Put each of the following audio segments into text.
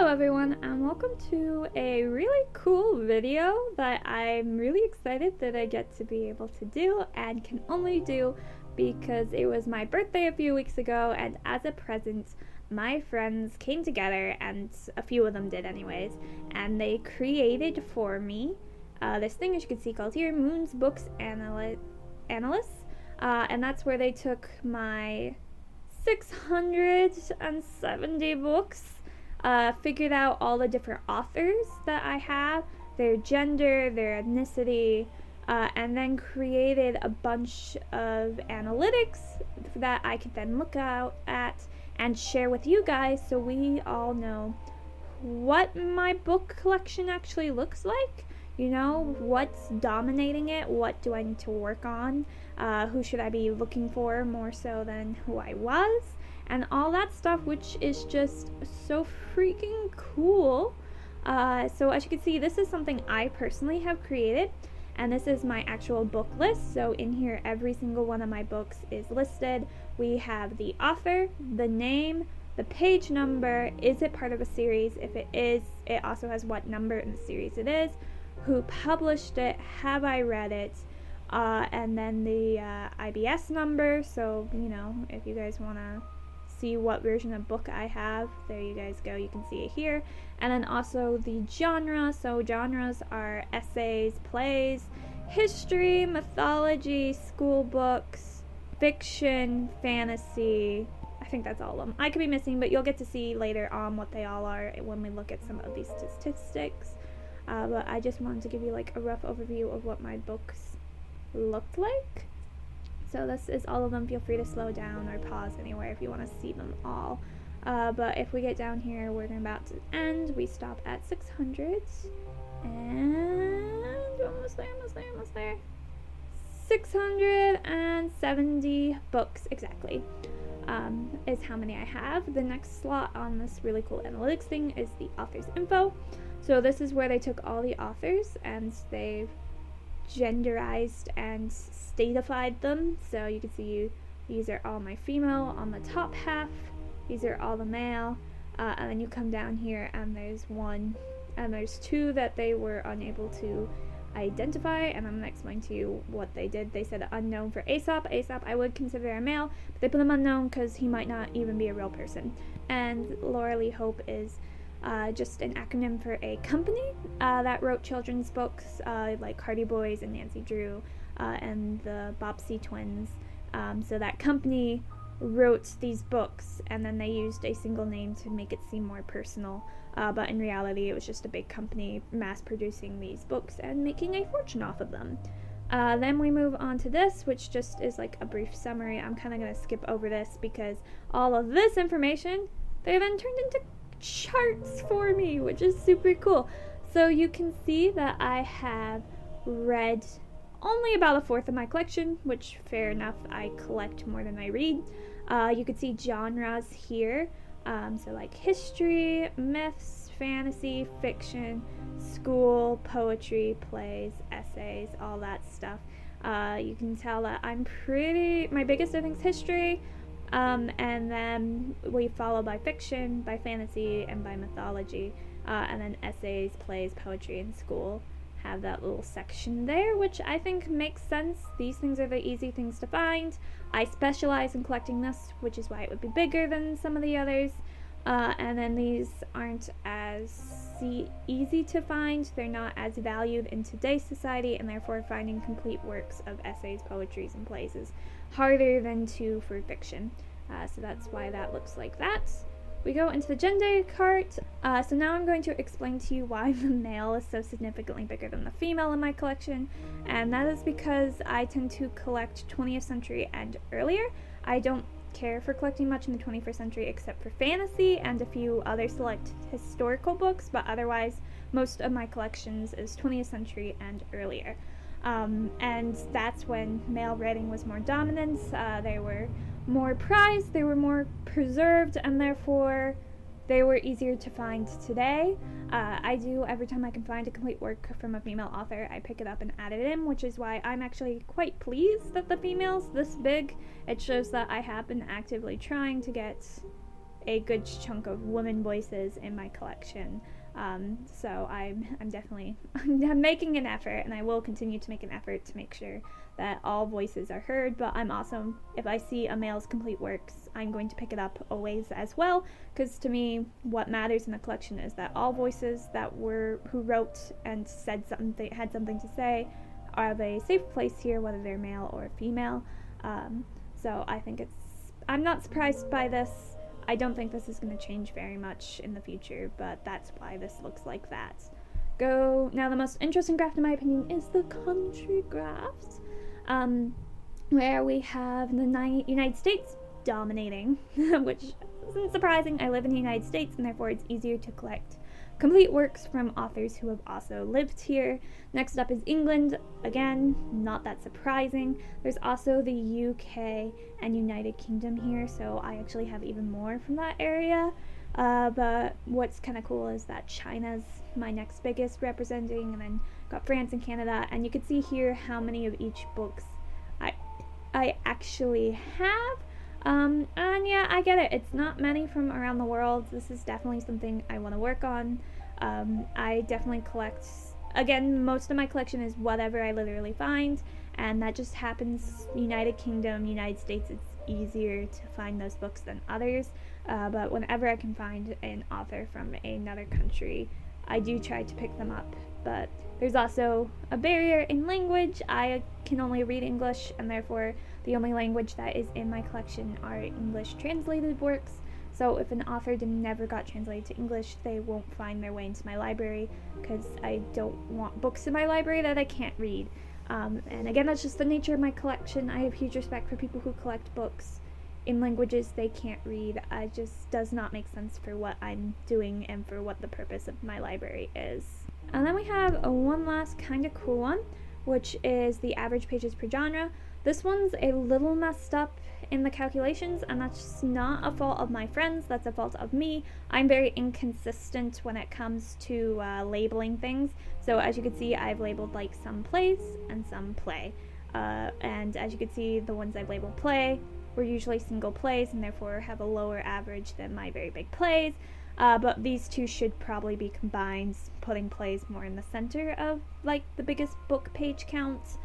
everyone, and welcome to a really cool video that I'm really excited that I get to be able to do and can only do because it was my birthday a few weeks ago, and as a present my friends came together, and a few of them did anyways, and they created for me this thing, as you can see, called here Moon's Books Analysts, and that's where they took my 670 books, figured out all the different authors that I have, their gender, their ethnicity, and then created a bunch of analytics that I could then look out at and share with you guys so we all know what my book collection actually looks like. You know, what's dominating it, what do I need to work on, who should I be looking for more so than who I was, and all that stuff, which is just so freaking cool. So as you can see, this is something I personally have created, and this is my actual book list. So in here, every single one of my books is listed. We have the author, the name, the page number, is it part of a series? If it is, it also has what number in the series it is, who published it, have I read it, and then the IBS number, so you know, if you guys want to see what version of book I have, there you guys go, you can see it here. And then also the genre, so genres are essays, plays, history, mythology, school books, fiction, fantasy. I think that's all of them. I could be missing, but you'll get to see later on what they all are when we look at some of these statistics. But I just wanted to give you like a rough overview of what my books looked like. So this is all of them. Feel free to slow down or pause anywhere if you want to see them all. But if we get down here, we're about to end. We stop at 600 and almost there. 670 books exactly is how many I have. The next slot on this really cool analytics thing is the author's info. So this is where they took all the authors and they've genderized and statified them. So you can see these are all my female on the top half. These are all the male. And then you come down here and there's one and there's two that they were unable to identify, and I'm going to explain to you what they did. They said unknown for Aesop. Aesop I would consider a male, but they put him unknown because he might not even be a real person. And Laura Lee Hope is just an acronym for a company that wrote children's books like Hardy Boys and Nancy Drew and the Bobbsey twins. So that company wrote these books, and then they used a single name to make it seem more personal. But in reality, it was just a big company mass producing these books and making a fortune off of them. Then we move on to this, which just is like a brief summary. I'm kind of going to skip over this because all of this information, they then turned into charts for me, which is super cool. So you can see that I have read only about a fourth of my collection, which fair enough, I collect more than I read. You can see genres here, so like history, myths, fantasy, fiction, school, poetry, plays, essays, all that stuff. You can tell that my biggest I think is history, and then we follow by fiction, by fantasy, and by mythology, and then essays, plays, poetry, and school have that little section there, which I think makes sense. These things are the easy things to find. I specialize in collecting this, which is why it would be bigger than some of the others. And then these aren't as easy to find. They're not as valued in today's society, and therefore finding complete works of essays, poetries, and plays is harder than for fiction. So that's why that looks like that. We go into the gender chart. So now I'm going to explain to you why the male is so significantly bigger than the female in my collection, and that is because I tend to collect 20th century and earlier. I don't care for collecting much in the 21st century except for fantasy and a few other select historical books, but otherwise most of my collections is 20th century and earlier. And that's when male writing was more dominant. They were more prized, they were more preserved, and therefore they were easier to find today. I do, every time I can find a complete work from a female author, I pick it up and add it in, which is why I'm actually quite pleased that the female's this big. It shows that I have been actively trying to get a good chunk of women voices in my collection. So I'm definitely I'm making an effort, and I will continue to make an effort to make sure that all voices are heard. But I'm also, if I see a male's complete works, I'm going to pick it up always as well, because to me, what matters in a collection is that all voices who wrote and said something, had something to say, have a safe place here, whether they're male or female. So I think I'm not surprised by this. I don't think this is going to change very much in the future, but that's why this looks like that. Now the most interesting graph in my opinion is the country graphs, where we have the United States dominating, which isn't surprising. I live in the United States, and therefore it's easier to collect complete works from authors who have also lived here. Next up is England. Again, not that surprising. There's also the UK and United Kingdom here, so I actually have even more from that area. But what's kind of cool is that China's my next biggest representing, and then got France and Canada, and you can see here how many of each books I actually have. And yeah, I get it. It's not many from around the world. This is definitely something I want to work on. I definitely collect, again, most of my collection is whatever I literally find, and that just happens United Kingdom, United States, it's easier to find those books than others. But whenever I can find an author from another country, I do try to pick them up. But there's also a barrier in language. I can only read English, and therefore the only language that is in my collection are English translated works. So if an author never got translated to English, they won't find their way into my library, because I don't want books in my library that I can't read. And again, that's just the nature of my collection. I have huge respect for people who collect books in languages they can't read. It just does not make sense for what I'm doing and for what the purpose of my library is. And then we have one last kind of cool one, which is the average pages per genre. This one's a little messed up in the calculations, and that's not a fault of my friends, that's a fault of me. I'm very inconsistent when it comes to labeling things. So as you can see, I've labeled like some plays and some play. And as you can see, the ones I've labeled play were usually single plays, and therefore have a lower average than my very big plays. But these two should probably be combined, putting plays more in the center of like the biggest book page counts.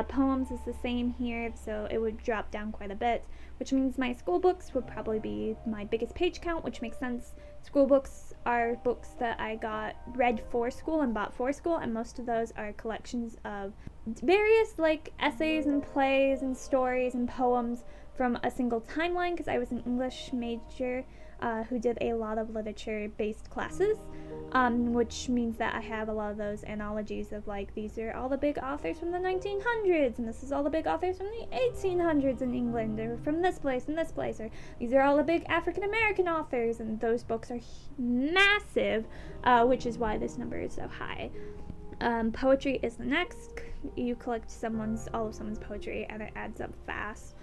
Poems is the same here, so it would drop down quite a bit, which means my school books would probably be my biggest page count, which makes sense. School books are books that I read for school and bought for school, and most of those are collections of various like essays and plays and stories and poems from a single timeline, because I was an English major who did a lot of literature-based classes, which means that I have a lot of those anthologies of like, these are all the big authors from the 1900s, and this is all the big authors from the 1800s in England, or from this place and this place, or these are all the big African-American authors, and those books are massive, which is why this number is so high. Poetry is the next. You collect all of someone's poetry, and it adds up fast,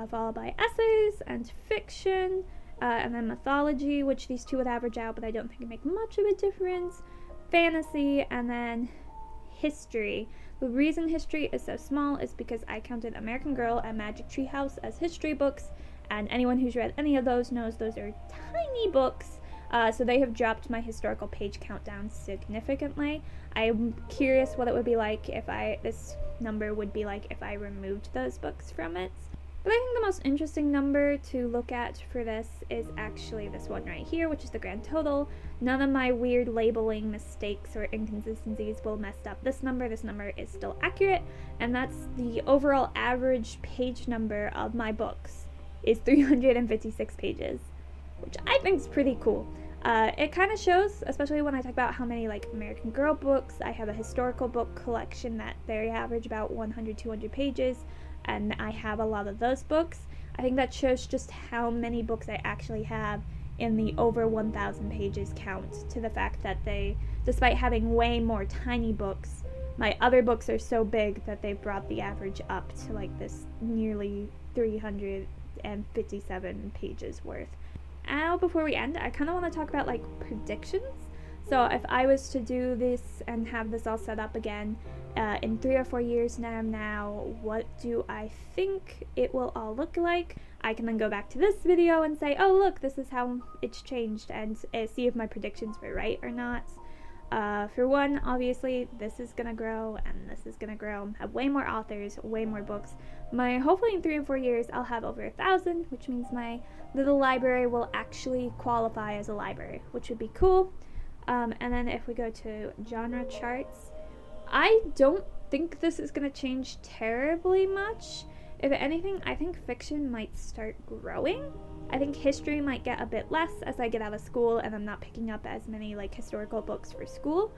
followed by essays and fiction, and then mythology, which these two would average out, but I don't think it make much of a difference. Fantasy, and then history. The reason history is so small is because I counted American Girl and Magic Tree House as history books, and anyone who's read any of those knows those are tiny books, so they have dropped my historical page count down significantly. I'm curious what it would be like this number would be like if I removed those books from it. But I think the most interesting number to look at for this is actually this one right here, which is the grand total. None of my weird labeling mistakes or inconsistencies will mess up this number. This number is still accurate, and that's the overall average page number of my books is 356 pages, which I think is pretty cool. It kind of shows, especially when I talk about how many like American Girl books. I have a historical book collection that they average about 100, 200 pages, and I have a lot of those books. I think that shows just how many books I actually have in the over 1,000 pages count, to the fact that despite having way more tiny books, my other books are so big that they've brought the average up to like this nearly 357 pages worth. Now, before we end, I kind of want to talk about like predictions. So if I was to do this and have this all set up again in 3 or 4 years now, what do I think it will all look like? I can then go back to this video and say, oh look, this is how it's changed, and see if my predictions were right or not. For one, obviously, this is gonna grow, and this is gonna grow, have way more authors, way more books. Hopefully in 3 or 4 years, I'll have over 1,000, which means my little library will actually qualify as a library, which would be cool. And then if we go to genre charts, I don't think this is gonna change terribly much. If anything, I think fiction might start growing. I think history might get a bit less as I get out of school and I'm not picking up as many like historical books for school.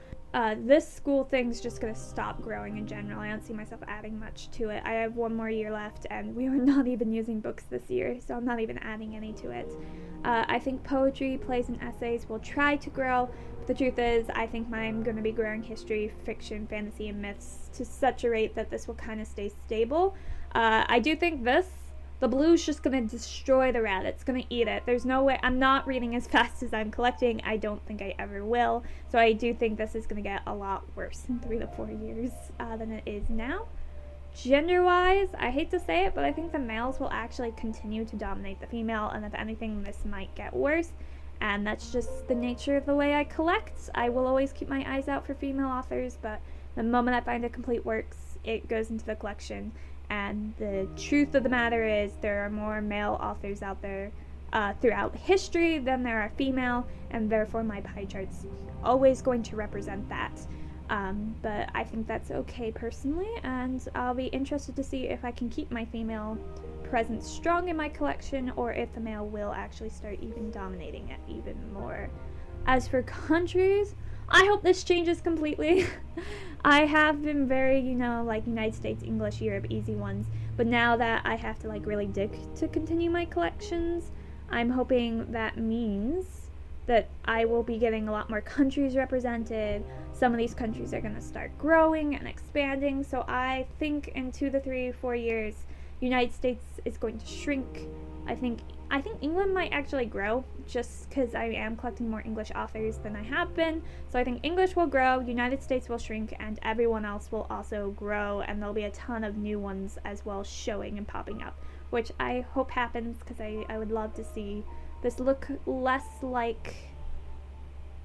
This school thing's just gonna stop growing in general. I don't see myself adding much to it. I have 1 more year left and we are not even using books this year, so I'm not even adding any to it. I think poetry, plays, and essays will try to grow. But the truth is, I think I'm going to be growing history, fiction, fantasy, and myths to such a rate that this will kind of stay stable. I do think the blue's just going to destroy the red. It's going to eat it. There's no way. I'm not reading as fast as I'm collecting. I don't think I ever will. So I do think this is going to get a lot worse in 3 to 4 years than it is now. Gender-wise, I hate to say it, but I think the males will actually continue to dominate the female, and if anything, this might get worse. And that's just the nature of the way I collect. I will always keep my eyes out for female authors, but the moment I find a complete works, it goes into the collection. And the truth of the matter is there are more male authors out there throughout history than there are female, and therefore my pie chart's always going to represent that. But I think that's okay personally, and I'll be interested to see if I can keep my female presence strong in my collection, or if the male will actually start even dominating it even more. As for countries, I hope this changes completely. I have been very, like United States, English, Europe, easy ones, but now that I have to really dig to continue my collections, I'm hoping that means that I will be getting a lot more countries represented. Some of these countries are going to start growing and expanding, so I think in 2 to 3, 4 years, United States is going to shrink. I think England might actually grow, just because I am collecting more English authors than I have been. So I think English will grow, United States will shrink, and everyone else will also grow, and there'll be a ton of new ones as well showing and popping up, which I hope happens, because I would love to see this look less like,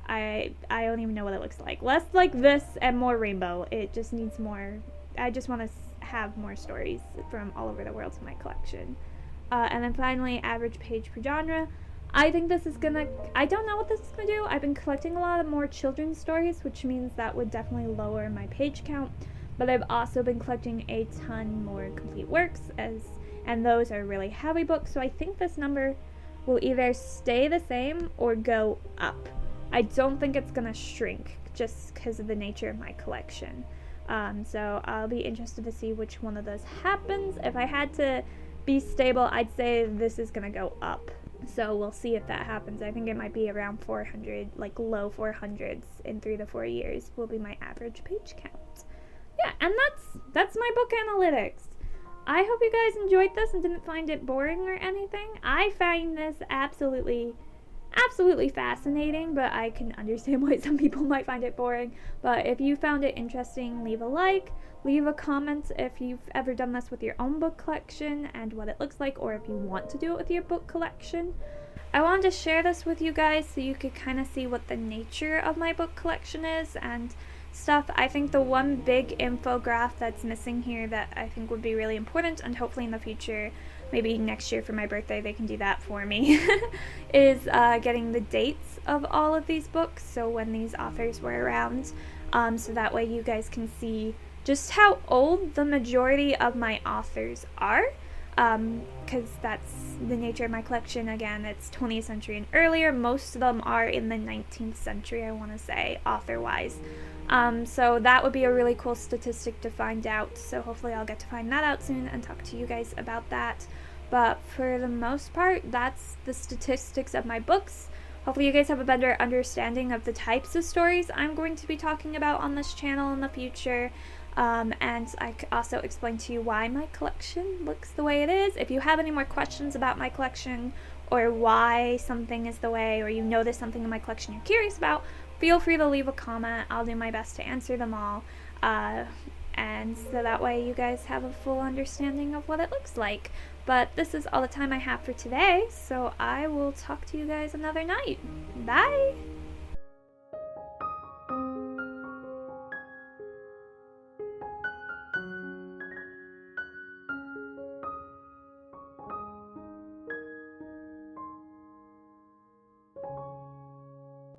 I don't even know what it looks like. Less like this and more rainbow. It just needs more. I just want to have more stories from all over the world in my collection. And then finally, average page per genre. I think this is gonna, I don't know what this is gonna do. I've been collecting a lot of more children's stories, which means that would definitely lower my page count. But I've also been collecting a ton more complete works, and those are really heavy books. So I think this number will either stay the same or go up. I don't think it's gonna shrink just because of the nature of my collection. So I'll be interested to see which one of those happens. If I had to be stable, I'd say this is gonna go up. So we'll see if that happens. I think it might be around 400, like low 400s in 3 to 4 years will be my average page count. Yeah, and that's my book analytics. I hope you guys enjoyed this and didn't find it boring or anything. I find this absolutely fascinating, but I can understand why some people might find it boring. But if you found it interesting, leave a like, leave a comment if you've ever done this with your own book collection and what it looks like, or if you want to do it with your book collection. I wanted to share this with you guys so you could kind of see what the nature of my book collection is and stuff. I think the one big infograph that's missing here that I think would be really important, and hopefully in the future, maybe next year for my birthday they can do that for me, is getting the dates of all of these books, so when these authors were around, so that way you guys can see just how old the majority of my authors are, because that's the nature of my collection. Again, it's 20th century and earlier. Most of them are in the 19th century, I want to say, author-wise. So that would be a really cool statistic to find out, so hopefully I'll get to find that out soon and talk to you guys about that. But for the most part, that's the statistics of my books. Hopefully you guys have a better understanding of the types of stories I'm going to be talking about on this channel in the future. And I could also explain to you why my collection looks the way it is. If you have any more questions about my collection, or why something is the way, or you notice something in my collection you're curious about, feel free to leave a comment. I'll do my best to answer them all. And so that way you guys have a full understanding of what it looks like. But this is all the time I have for today, so I will talk to you guys another night. Bye!